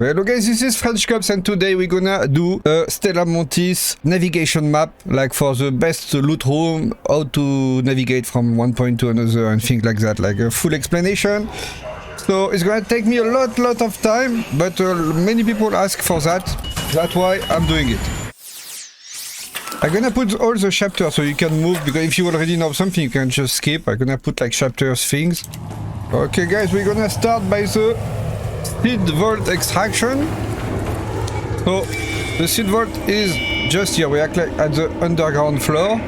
Hello guys, this is FRENCHCOPS and today we're gonna do a Stella Montis navigation map, like for the best loot room, how to navigate from one point to another and things like that, like a full explanation. So it's gonna take me a lot of time, but many people ask for that, that's why I'm doing it. I'm gonna put all the chapters so you can move, because if you already know something you can just skip. I'm gonna put like chapters, things. Okay guys, we're gonna start by the Seedvault extraction. So the Seedvault is just here, we are like at the underground floor.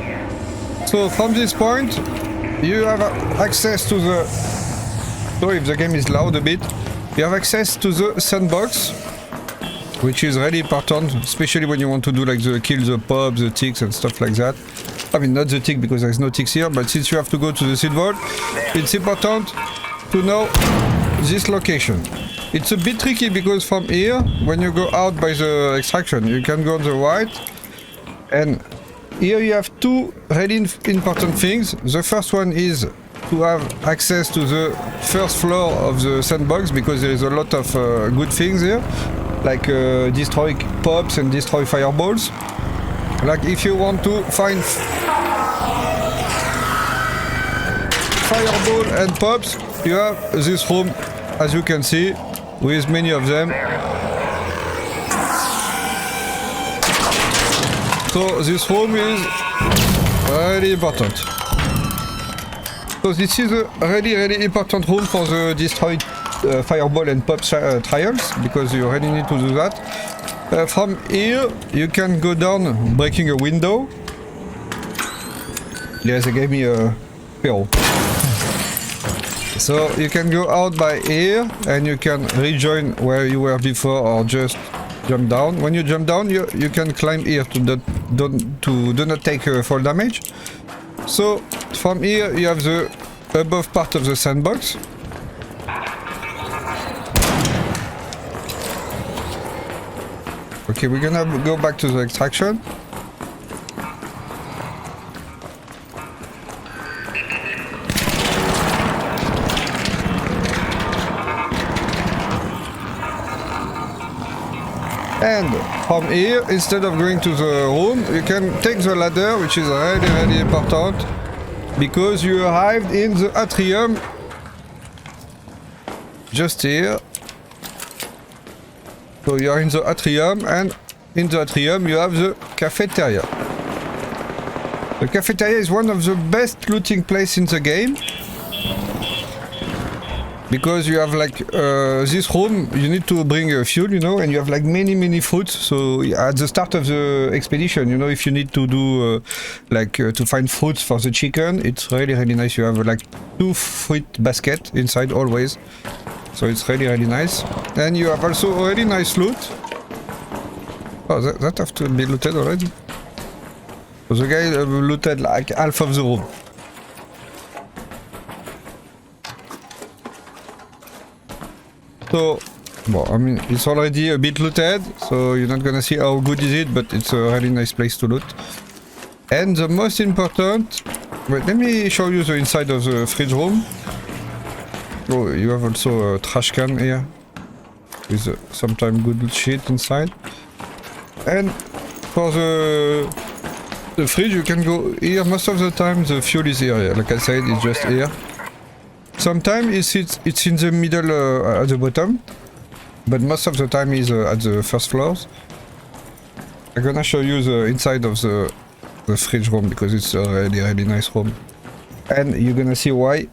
So from this point you have access to the, sorry if the game is loud a bit, you have access to the sandbox, which is really important, especially when you want to do like the kill the pubs, the ticks and stuff like that. I mean not the tick because there's no ticks here, but since you have to go to the Seedvault, it's important to know this location. It's a bit tricky because from here, when you go out by the extraction, you can go on the right, and here you have two really important things. The first one is to have access to the first floor of the sandbox, because there is a lot of good things here, like destroy pubs and destroy fireballs. Like if you want to find fireball and pubs, you have this room, as you can see, with many of them. So this room is really important. So this is a really important room for the destroyed fireball and pub trials, because you really need to do that. From here you can go down breaking a window. Yes, they gave me a pill. So you can go out by here and you can rejoin where you were before, or just jump down. When you jump down, you can climb here to do not take fall damage. So from here you have the above part of the sandbox. Okay, we're gonna go back to the extraction. And from here, instead of going to the room, you can take the ladder, which is really important, because you arrived in the Atrium, just here. So you are in the Atrium, and in the Atrium you have the cafeteria. The cafeteria is one of the best looting places in the game, because you have like this room, you need to bring fuel, you know, and you have like many fruits. So at the start of the expedition, you know, if you need to do to find fruits for the chicken, it's really nice. You have like 2 fruit baskets inside always, so it's really nice. And you have also a really nice loot. Oh, that have to be looted already. So the guy looted like half of the room. So, well, I mean, it's already a bit looted, so you're not gonna see how good is it, but it's a really nice place to loot. And the most important, wait, let me show you the inside of the fridge room. Oh, you have also a trash can here, with sometimes good shit inside. And for the fridge, you can go here. Most of the time the fuel is here, like I said, it's just here. Sometimes it's in the middle at the bottom, but most of the time is at the first floors. I'm gonna show you the inside of the fridge room, because it's a really nice room, and you're gonna see why.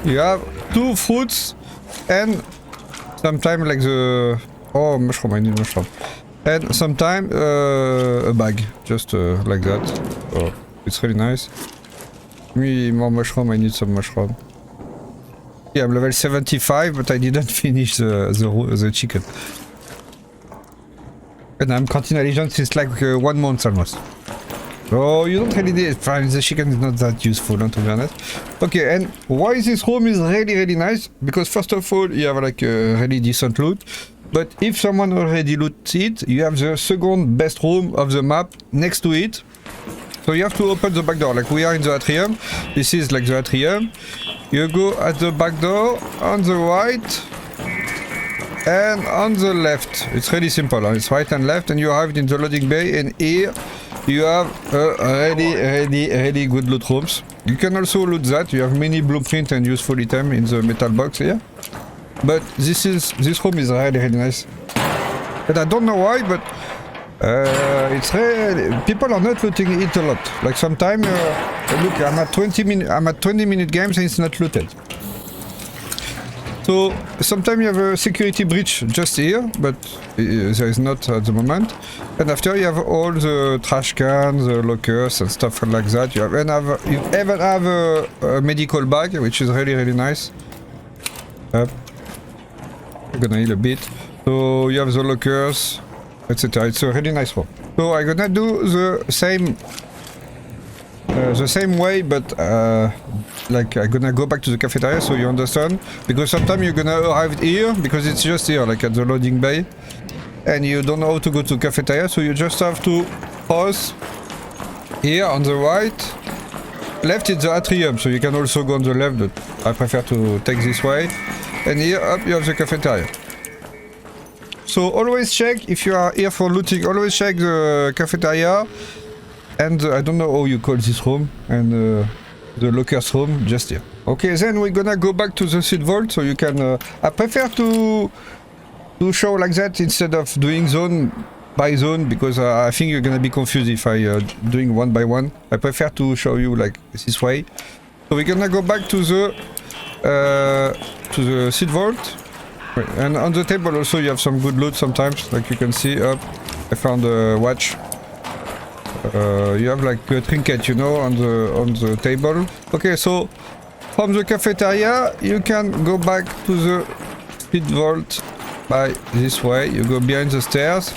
You have 2 fruits and sometimes like the... Oh, mushroom, I need mushroom. And sometimes a bag, just like that. Oh, it's really nice. Me more mushroom, I need some mushroom. Yeah, I'm level 75, but I didn't finish the chicken. And I'm Cantina Legend since like 1 month almost. So you don't really need it. The chicken is not that useful, to be honest. Okay, and why this room is really nice? Because first of all, you have like a really decent loot. But if someone already looted it, you have the second best room of the map next to it. So you have to open the back door, like we are in the atrium. This is like the atrium. You go at the back door on the right and on the left. It's really simple. It's right and left, and you arrive in the loading bay, and here you have really good loot rooms. You can also loot that. You have many blueprint and useful item in the metal box here. But this room is really nice. But I don't know why, but it's really, people are not looting it a lot. Like sometimes, look, I'm at 20-minute games and it's not looted. So sometimes you have a security breach just here, but there is not at the moment. And after you have all the trash cans, the lockers and stuff like that. You even have a medical bag, which is really nice. I'm gonna heal a bit. So you have the lockers, etc. It's a really nice room. So I'm gonna do the same way, but like I'm gonna go back to the cafeteria so you understand, because sometimes you're gonna arrive here because it's just here, like at the loading bay, and you don't know how to go to cafeteria, so you just have to pause here on the right. Left is the atrium, so you can also go on the left, but I prefer to take this way. And here up you have the cafeteria. So always check, if you are here for looting, always check the cafeteria. And I don't know how you call this room, and the lockers room, just here. Okay, then we're gonna go back to the Seedvault, so you can... I prefer to show like that instead of doing zone by zone, because I think you're gonna be confused if I doing one by one. I prefer to show you like this way. So we're gonna go back to the Seedvault. And on the table also you have some good loot sometimes, like you can see up. I found a watch. You have like a trinket, you know, on the table. Okay, so from the cafeteria you can go back to the Seedvault by this way. You go behind the stairs.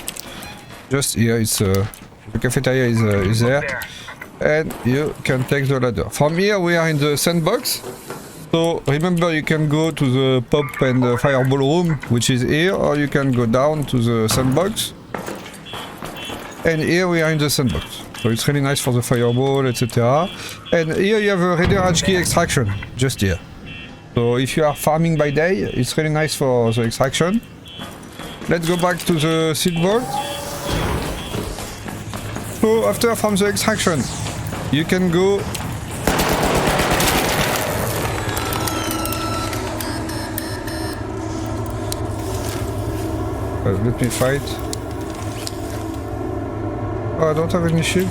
Just here, it's the cafeteria is there, and you can take the ladder. From here we are in the sandbox. So remember, you can go to the pop and the fireball room, which is here, or you can go down to the sandbox. And here we are in the sandbox. So it's really nice for the fireball, etc. And here you have a radar HK extraction, just here. So if you are farming by day, it's really nice for the extraction. Let's go back to the Seedvault. So after from the extraction, you can go let me fight. Oh, I don't have any shield.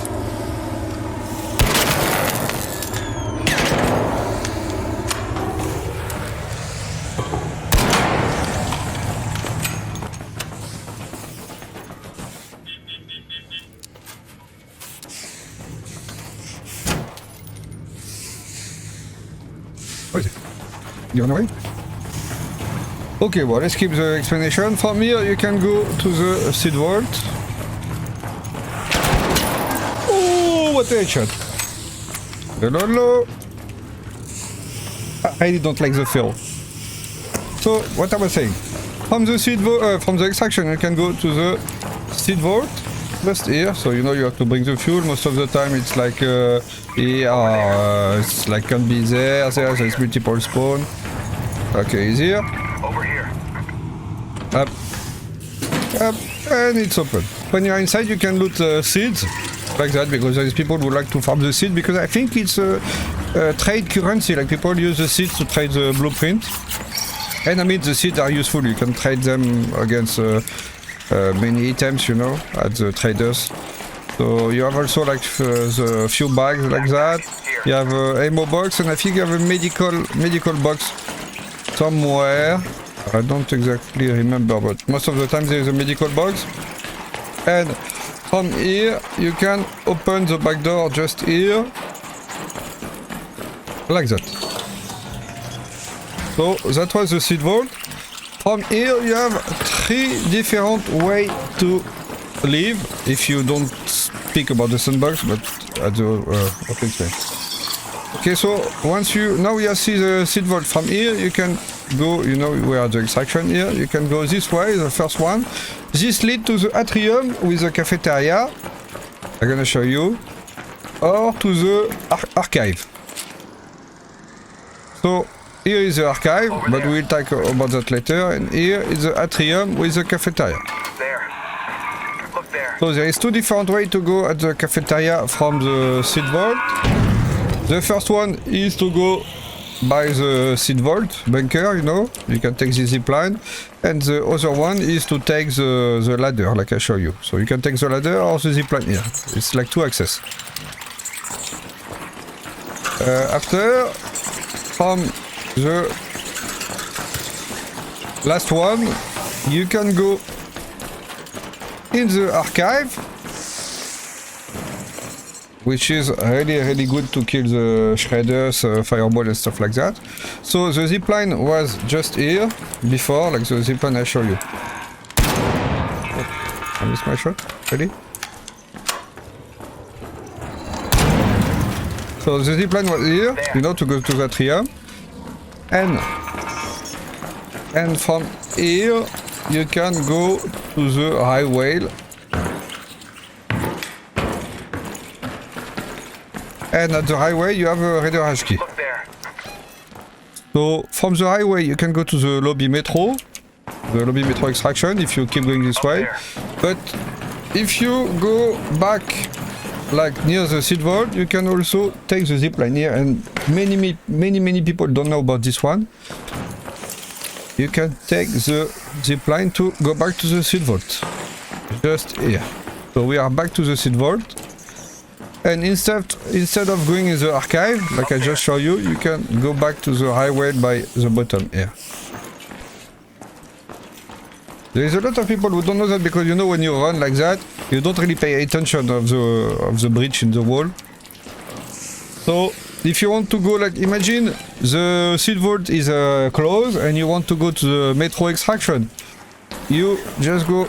What is it? You on the way? Okay, well, let's keep the explanation. From here, you can go to the Seedvault. Oh, what a headshot! Hello. I really don't like the feel. So, what I was saying, from the Seedvault, from the extraction, you can go to the Seedvault, just here. So you know you have to bring the fuel. Most of the time, it's like here, it's like can be there. There's multiple spawn. Okay, it's here. Up, and it's open. When you're inside, you can loot seeds, like that, because there is people who like to farm the seed, because I think it's a trade currency, like people use the seeds to trade the blueprint. And I mean, the seeds are useful, you can trade them against many items, you know, at the traders. So you have also like the few bags like that. You have a ammo box, and I think you have a medical box somewhere. I don't exactly remember, but most of the time there is a medical box. And from here you can open the back door just here, like that. So that was the Seedvault. From here you have 3 different ways to leave, if you don't speak about the sandbox, but at the okay. Okay, so once now you see the Seedvault. From here you can go, you know where the extraction here, you can go this way, the first one. This leads to the atrium with the cafeteria. I'm gonna show you. or to the archive. So here is the archive, but we'll talk about that later. And here is the atrium with the cafeteria. There. Look there. So there is two different ways to go at the cafeteria from the Seedvault. The first one is to go by the Seedvault bunker, you know, you can take the zipline, and the other one is to take the ladder, like I show you. So you can take the ladder or the zipline here. It's like two access. After, from the last one, you can go in the archive, which is really good to kill the shredders, fireball and stuff like that. So the zipline was just here before, like the zipline I show you. Oh, I missed my shot. Ready? So the zipline was here, you know, to go to the atrium. And from here you can go to the highway. And at the highway you have a radar hash key. So from the highway you can go to the lobby metro extraction if you keep going this way. But if you go back like near the Seedvault, you can also take the zipline here, and many people don't know about this one. You can take the zipline to go back to the Seedvault. Just here. So we are back to the Seedvault. And instead of going in the archive, like I just showed you, you can go back to the highway by the bottom here. There is a lot of people who don't know that, because you know when you run like that, you don't really pay attention of the breach in the wall. So if you want to go, like imagine the Seedvault is closed and you want to go to the metro extraction, you just go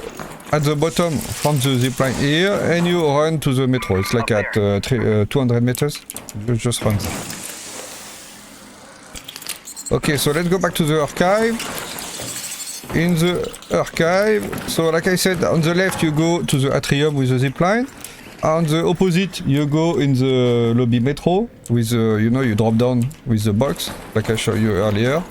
at the bottom from the zipline here and you run to the metro. It's like at 200 meters. You just run. Okay, so let's go back to the archive. In the archive, so like I said, on the left you go to the atrium with the zipline. On the opposite you go in the lobby metro with you know, you drop down with the box like I showed you earlier.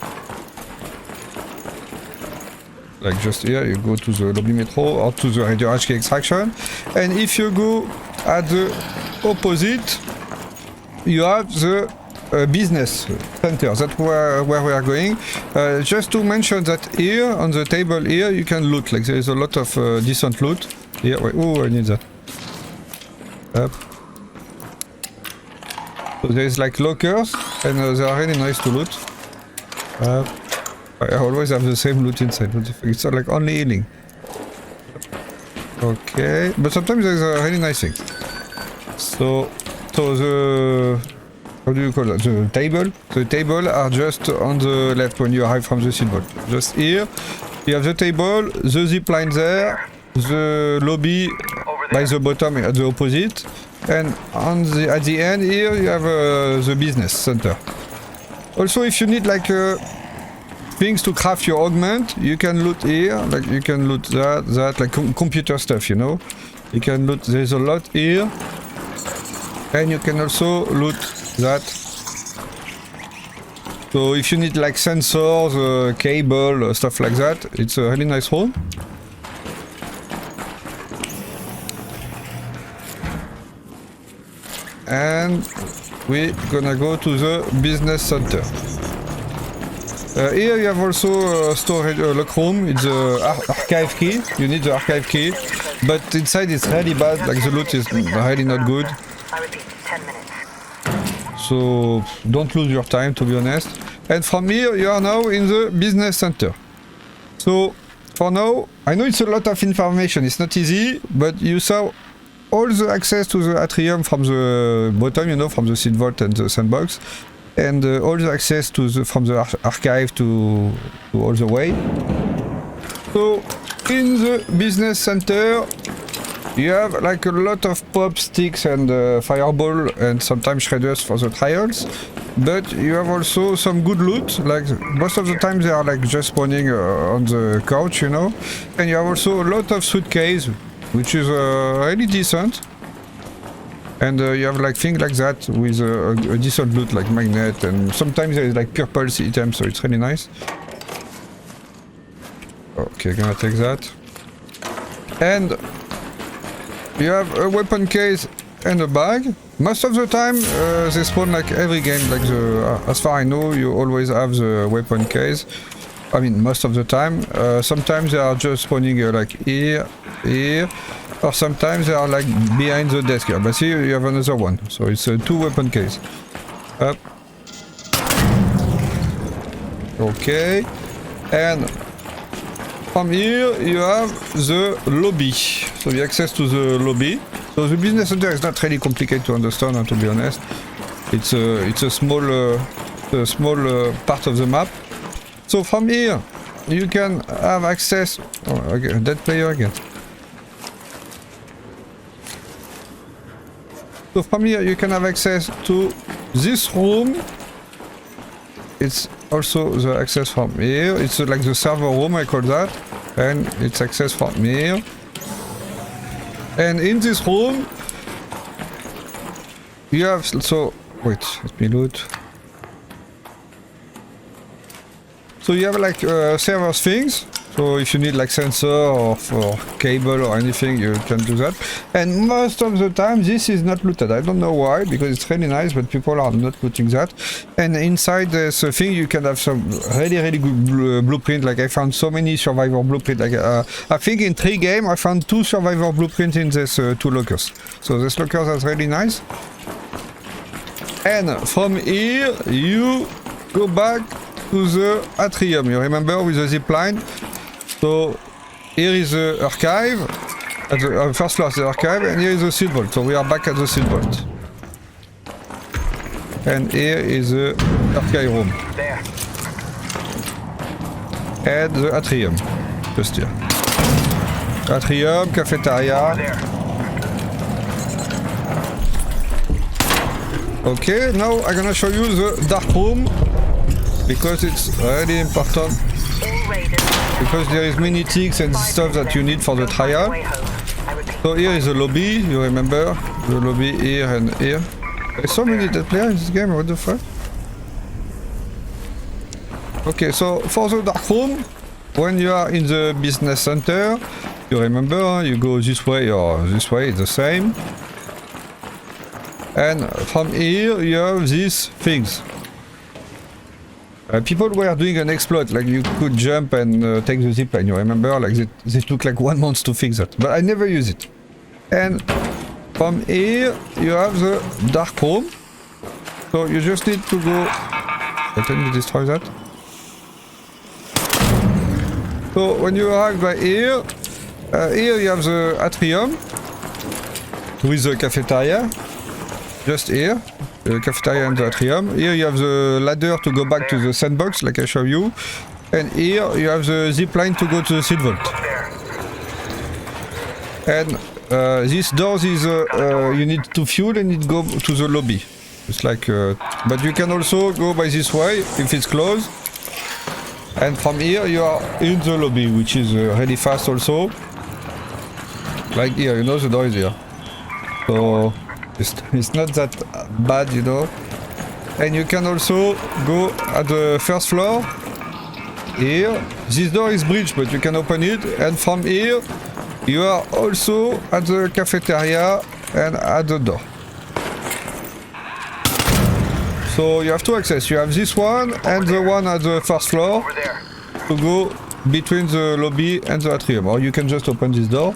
Like just here, you go to the lobby metro or to the radio HK extraction. And if you go at the opposite, you have the business center. That's where we are going. Just to mention that here, on the table here, you can loot. Like there is a lot of decent loot. Here, wait, oh, I need that. Up. So there is like lockers, and they are really nice to loot. I always have the same loot inside. It's not like only healing. Okay, but sometimes there's a really nice thing. So the, how do you call that? The table. The table are just on the left when you arrive from the Seedvault. Just here, you have the table, the zipline there, the lobby by the bottom at the opposite, and at the end here you have the business center. Also, if you need like things to craft your augment, you can loot here, like you can loot that like computer stuff, you know. You can loot, there's a lot here. And you can also loot that. So if you need like sensors, cable, stuff like that, it's a really nice home. And we're gonna go to the business center. Here you have also a storage lock room. It's the archive key. You need the archive key, but inside it's really bad. Like the loot is really not good. I repeat, 10 minutes. So don't lose your time, to be honest. And from here you are now in the business center. So for now, I know it's a lot of information. It's not easy, but you saw all the access to the atrium from the bottom, you know, from the Seedvault and the sandbox. And all the access to from the archive to all the way. So in the business center you have like a lot of pop sticks and fireball and sometimes shredders for the trials, but you have also some good loot. Like most of the time they are like just spawning on the couch, you know. And you have also a lot of suitcase, which is really decent. And you have like things like that with a decent loot like magnet, and sometimes there is like purple items, so it's really nice. Okay, gonna take that. And you have a weapon case and a bag. Most of the time they spawn like every game, like as far I know, you always have the weapon case. I mean, most of the time. Sometimes they are just spawning like here, or sometimes they are like behind the desk here. But see, you have another one, so it's a 2 weapon case. Up. Okay, and from here you have the lobby, so the access to the lobby. So the business center is not really complicated to understand, to be honest. It's a small part of the map. So from here you can have access. Oh, okay, dead player again. So from here you can have access to this room. It's also the access from here. It's like the server room, I call that, and it's access from here. And in this room you have, so wait, let me loot. So you have like server things. So if you need like sensor or for cable or anything, you can do that. And most of the time this is not looted. I don't know why, because it's really nice, but people are not looting that. And inside this thing you can have some really good blueprint. Like I found so many survivor blueprint. Like I think in 3 games I found 2 survivor blueprints in this 2 lockers. So this lockers is really nice. And from here you go back to the Atrium. You remember with the zip line? So here is the archive, at the first floor is the archive, and here is the Seedvault. So we are back at the Seedvault. And here is the archive room. There. And the Atrium, just here. Atrium, cafeteria. There. Okay, now I'm gonna show you the dark room, because it's really important. All raiders. Because there is many things and stuff that you need for the trial. So here is the lobby, you remember? The lobby here and here. There's so many dead players in this game, what the fuck? Okay, so for the dark room, when you are in the business center, you remember, you go this way or this way, it's the same. And from here you have these things. People were doing an exploit, like you could jump and take the zipline, you remember? Like they took like 1 month to fix that, but I never use it. And from here you have the dark room, so you just need to go. Let me destroy that. So when you arrive by here, here you have the Atrium with the cafeteria, just here. The cafeteria and the Atrium. Here you have the ladder to go back to the sandbox, like I show you. And here you have the zip line to go to the Seedvault. And this door is you need to fuel and it go to the lobby. It's like, but you can also go by this way if it's closed. And from here you are in the lobby, which is really fast also. Like here, you know, the door is here. So it's not that bad, you know. And you can also go at the first floor. Here, this door is bridged, but you can open it. And from here, you are also at the cafeteria and at the door. So you have 2 access. You have this one and the one at the first floor to go between the lobby and the Atrium. Or you can just open this door.